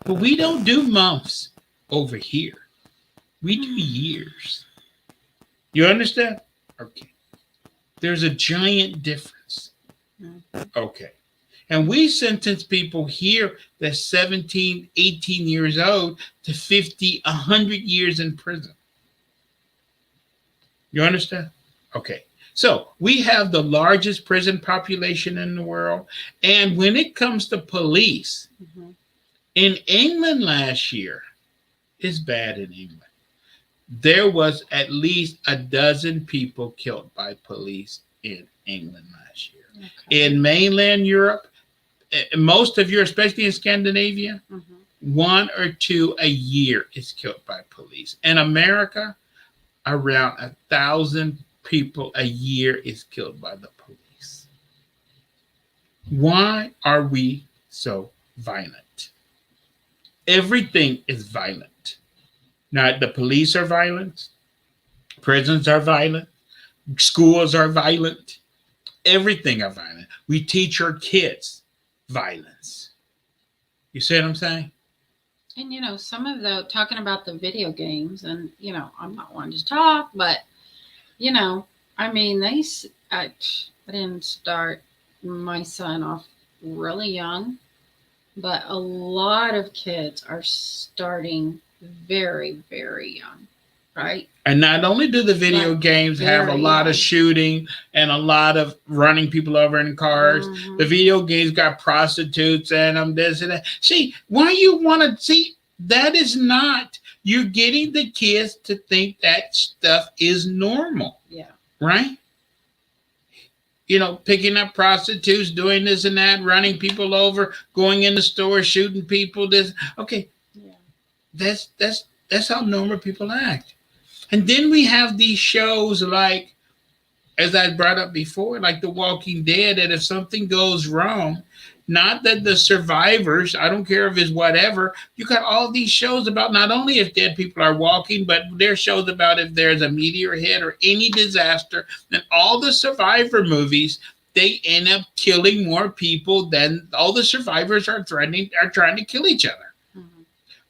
But we don't do months over here. We do years. You understand? Okay. There's a giant difference. Okay. And we sentence people here that's 17, 18 years old to 50, 100 years in prison. You understand? Okay. So we have the largest prison population in the world. And when it comes to police, in England last year, it's bad in England. There was at least a dozen people killed by police in England last year. Okay. In mainland Europe, most of Europe, especially in Scandinavia, 1 or 2 a year is killed by police. In America, around 1,000 people a year is killed by the police. Why are we so violent? Everything is violent. Now, the police are violent, prisons are violent, schools are violent, everything are violent. We teach our kids violence. You see what I'm saying? And, you know, some of the, talking about the video games, and, you know, I'm not wanting to talk, but, you know, I mean, I didn't start my son off really young, but a lot of kids are starting very, very young, right? And not only do the video games have a lot of shooting and a lot of running people over in cars, the video games got prostitutes and them, this and that. See, why you want to see, that is not, you're getting the kids to think that stuff is normal. Yeah. Right? You know, picking up prostitutes, doing this and that, running people over, going in the store, shooting people, this. Okay. That's how normal people act. And then we have these shows like, as I brought up before, like The Walking Dead, that if something goes wrong, not that the survivors, I don't care if it's whatever, you got all these shows about not only if dead people are walking, but there's shows about if there's a meteor hit or any disaster, and all the survivor movies, they end up killing more people than all the survivors are trying to kill each other.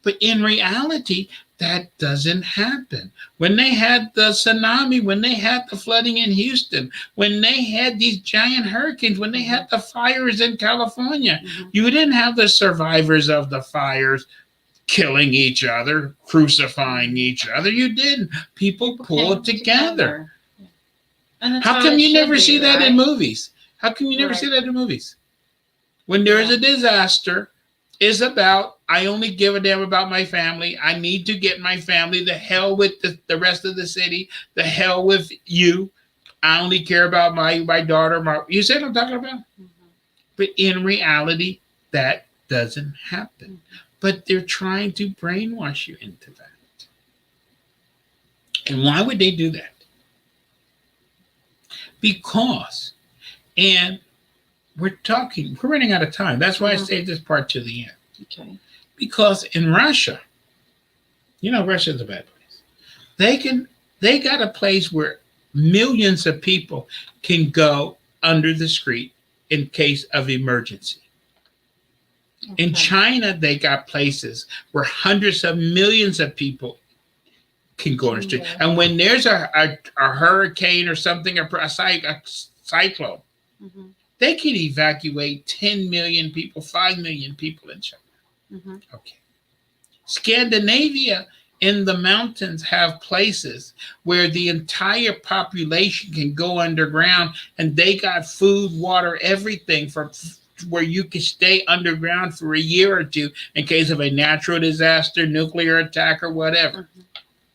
But in reality, that doesn't happen. When they had the tsunami, when they had the flooding in Houston, when they had these giant hurricanes, when they had the fires in California, you didn't have the survivors of the fires killing each other, crucifying each other. You didn't. People pulled together. And that's How come it you should never be, see that in right? movies? How come you never Right. see that in movies? When there is Yeah. a disaster, it's about, I only give a damn about my family. I need to get my family. The hell with the rest of the city. The hell with you. I only care about my daughter. You see what I'm talking about? Mhm. But in reality, that doesn't happen. Mhm. But they're trying to brainwash you into that. And why would they do that? Because, and we're running out of time. That's why I Mhm. saved this part to the end. Okay. Because in Russia, Russia's a bad place. They got a place where millions of people can go under the street in case of emergency. In Okay. China, they got places where hundreds of millions of people can go on the street. Yeah. And when there's a hurricane or something, a cyclone, Mhm. they can evacuate 10 million people, 5 million people in China. Mhm. Okay. Scandinavia in the mountains have places where the entire population can go underground, and they got food, water, everything from where you can stay underground for a year or two in case of a natural disaster, nuclear attack, or whatever. Mhm.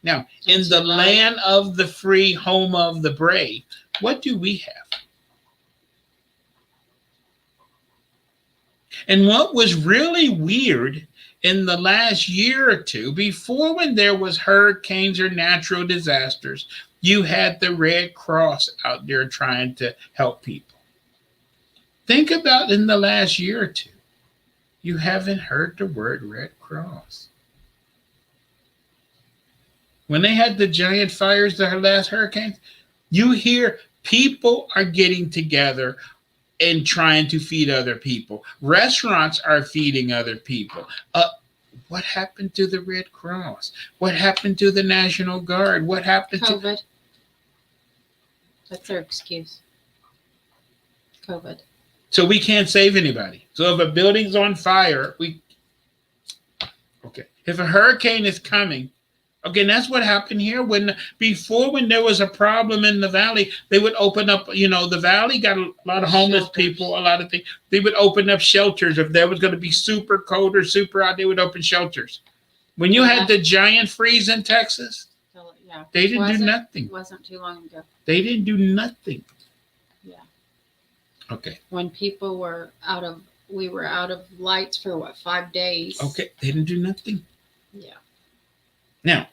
Now, in That's the right. land of the free, home of the brave, what do we have? And what was really weird in the last year or two, before when there was hurricanes or natural disasters, you had the Red Cross out there trying to help people. Think about in the last year or two, you haven't heard the word Red Cross. When they had the giant fires, the last hurricanes, you hear people are getting together and trying to feed other people. Restaurants are feeding other people. What happened to the Red Cross? What happened to the National Guard? What happened to COVID. That's their excuse. COVID. So we can't save anybody. So if a building's on fire, okay. If a hurricane is coming, okay, and that's what happened here. When there was a problem in the valley, they would open up, the valley got a lot of homeless Shelters. people, a lot of things. They would open up shelters. If there was going to be super cold or super hot, they would open shelters. When you had the giant freeze in Texas, Yeah. they didn't do nothing. It wasn't too long ago. They didn't do nothing. Yeah. Okay. When people were we were out of lights for 5 days. Okay. They didn't do nothing. Yeah. Now,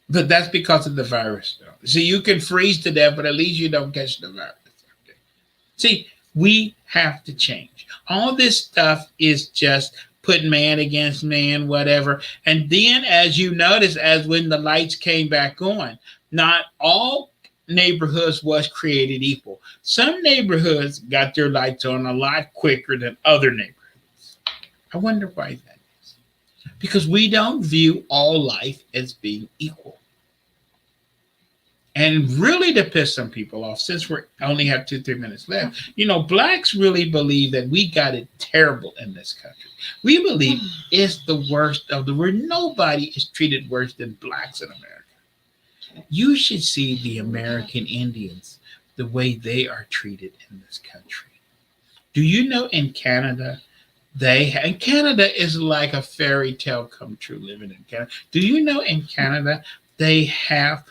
but that's because of the virus, though. See, you can freeze to death, but at least you don't catch the virus. Okay. See, we have to change. All this stuff is just putting man against man, whatever. And then, as you notice, as when the lights came back on, not all neighborhoods was created equal. Some neighborhoods got their lights on a lot quicker than other neighborhoods. I wonder why that is. Because we don't view all life as being equal. And really, to piss some people off, since we only have 2-3 minutes left, blacks really believe that we got it terrible in this country. We believe it's the worst of the world. Nobody is treated worse than blacks in America. You should see the American Indians, the way they are treated in this country. Do you know in Canada, and Canada is like a fairy tale come true living in Canada. Do you know in Canada, they have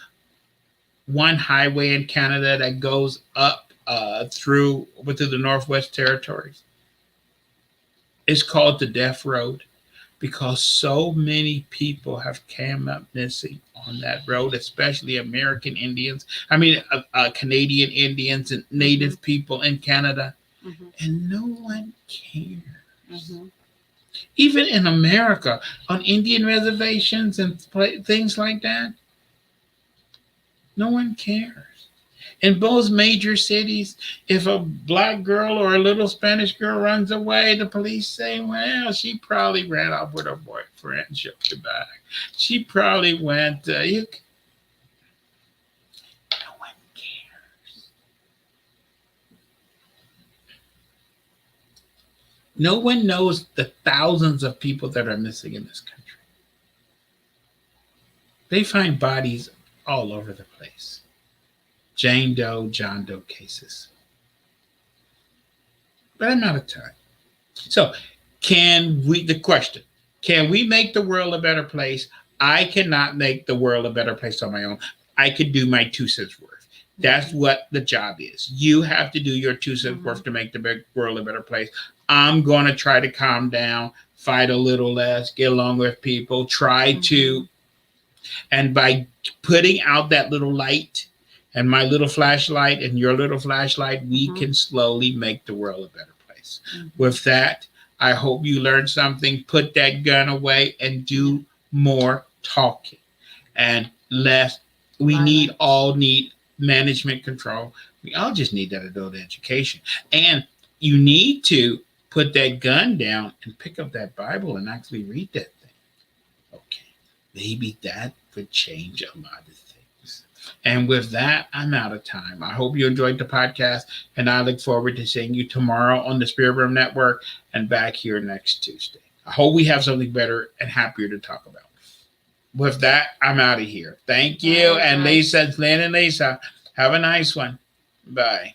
one highway in Canada that goes up through the Northwest Territories? It's called the Death Road because so many people have come up missing on that road, especially American Indians. Canadian Indians and Native people in Canada. Mhm. And no one cares. Mhm. Even in America, on Indian reservations and things like that, no one cares. In both major cities, if a black girl or a little Spanish girl runs away, the police say, well, she probably ran off with her boyfriend and she'll be back. She probably went, no one cares. No one knows the thousands of people that are missing in this country. They find bodies all over the place. Jane Doe, John Doe cases. But I'm out of time. So, the question, can we make the world a better place? I cannot make the world a better place on my own. I could do my 2 cents worth. That's what the job is. You have to do your 2 cents worth to make the world a better place. I'm going to try to calm down, fight a little less, get along with people, try to, and by putting out that little light and my little flashlight and your little flashlight, we can slowly make the world a better place. With that, I hope you learned something. Put that gun away and do more talking and less. We all need management control. We all just need that adult education. And you need to put that gun down and pick up that Bible and actually read that thing. Okay. Maybe that would change a lot of things. And with that, I'm out of time. I hope you enjoyed the podcast, and I look forward to seeing you tomorrow on the Spirit Room Network and back here next Tuesday. I hope we have something better and happier to talk about. With that, I'm out of here. Thank you. And Lisa, Lynn and Lisa, have a nice one. Bye.